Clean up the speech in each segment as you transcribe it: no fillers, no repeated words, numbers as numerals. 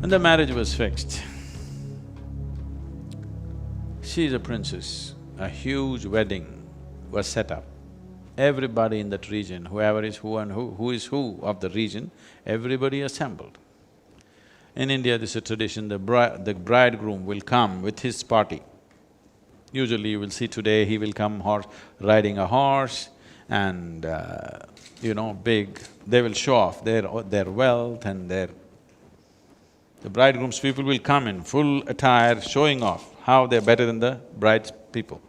And the marriage was fixed. She is a princess. A huge wedding was set up. Everybody in that region, whoever is who and who is who of the region, everybody assembled. In India, this is a tradition, the bridegroom will come with his party. Usually you will see today, he will come riding a horse and, big… They will show off their wealth and their… The bridegroom's people will come in full attire, showing off how they're better than the bride's people.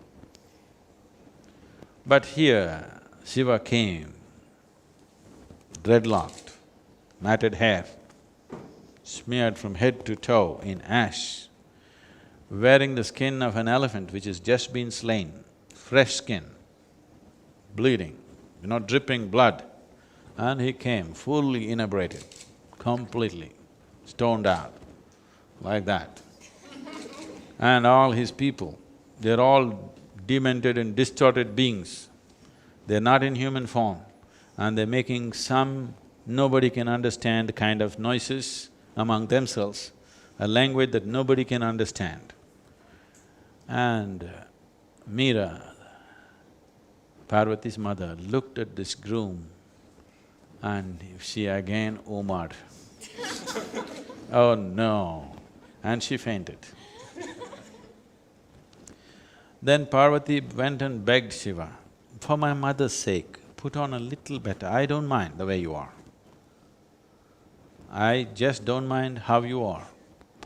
But here, Shiva came, dreadlocked, matted hair, smeared from head to toe in ash, wearing the skin of an elephant which has just been slain, fresh skin, bleeding, dripping blood. And he came fully inebriated, completely stoned out, like that. And all his people, they're all demented and distorted beings. They're not in human form and they're making some nobody can understand kind of noises among themselves, a language that nobody can understand. And Meera, Parvati's mother, looked at this groom and she again oomed. Oh no! And she fainted. Then Parvati went and begged Shiva, for my mother's sake, put on a little better, I don't mind the way you are. I just don't mind how you are.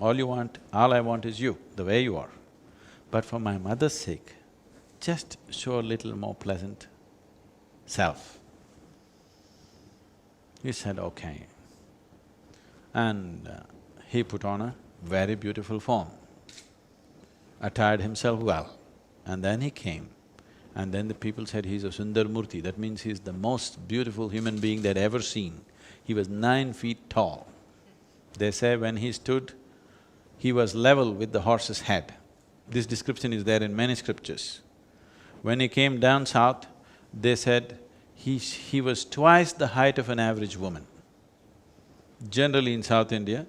All I want is you, the way you are. But for my mother's sake, just show a little more pleasant self. He said, okay. And he put on a very beautiful form, attired himself well. And then he came, and then the people said he's a Sundaramoorthy, that means he's the most beautiful human being they'd ever seen. He was 9 feet tall. They say when he stood, he was level with the horse's head. This description is there in many scriptures. When he came down south, they said he was twice the height of an average woman. Generally in South India,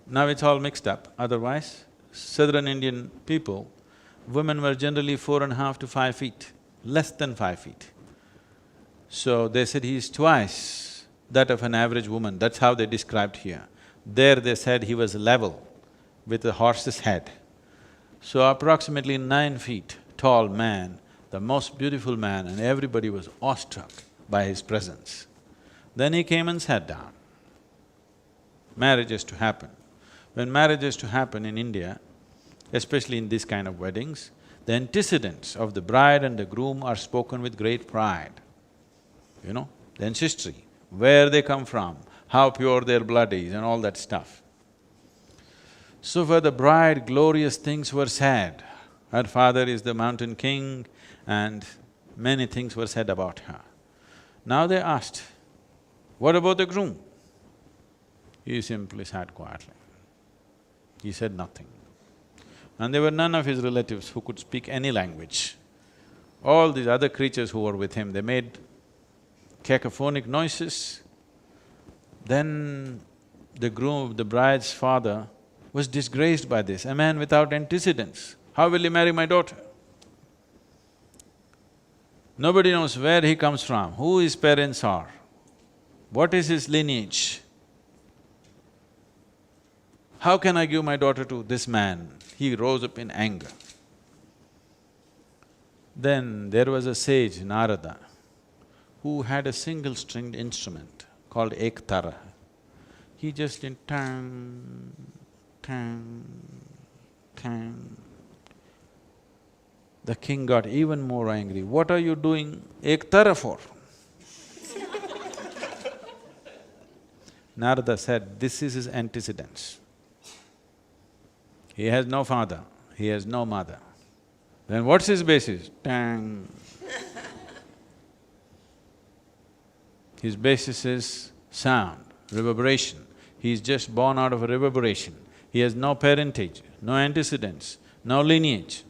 now it's all mixed up, otherwise, southern Indian people, women were generally 4.5 to 5 feet, less than 5 feet. So they said he is twice that of an average woman, that's how they described here. There they said he was level with a horse's head. So approximately 9 feet tall man, the most beautiful man, and everybody was awestruck by his presence. Then he came and sat down. Marriage is to happen. When marriage is to happen in India, especially in this kind of weddings, the antecedents of the bride and the groom are spoken with great pride. The ancestry, where they come from, how pure their blood is and all that stuff. So for the bride, glorious things were said. Her father is the mountain king and many things were said about her. Now they asked, what about the groom? He simply sat quietly. He said nothing. And there were none of his relatives who could speak any language. All these other creatures who were with him, they made cacophonic noises. Then the bride's father was disgraced by this, a man without antecedents. How will he marry my daughter? Nobody knows where he comes from, who his parents are, what is his lineage. How can I give my daughter to this man? He rose up in anger. Then there was a sage, Narada, who had a single-stringed instrument called ektara. He just did tang, tang, tang. The king got even more angry. What are you doing ektara for? Narada said, this is his antecedents. He has no father, he has no mother. Then what's his basis? Tang. His basis is sound, reverberation. He's just born out of a reverberation. He has no parentage, no antecedents, no lineage.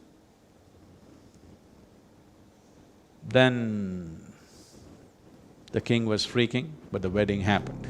Then the king was freaking, but the wedding happened.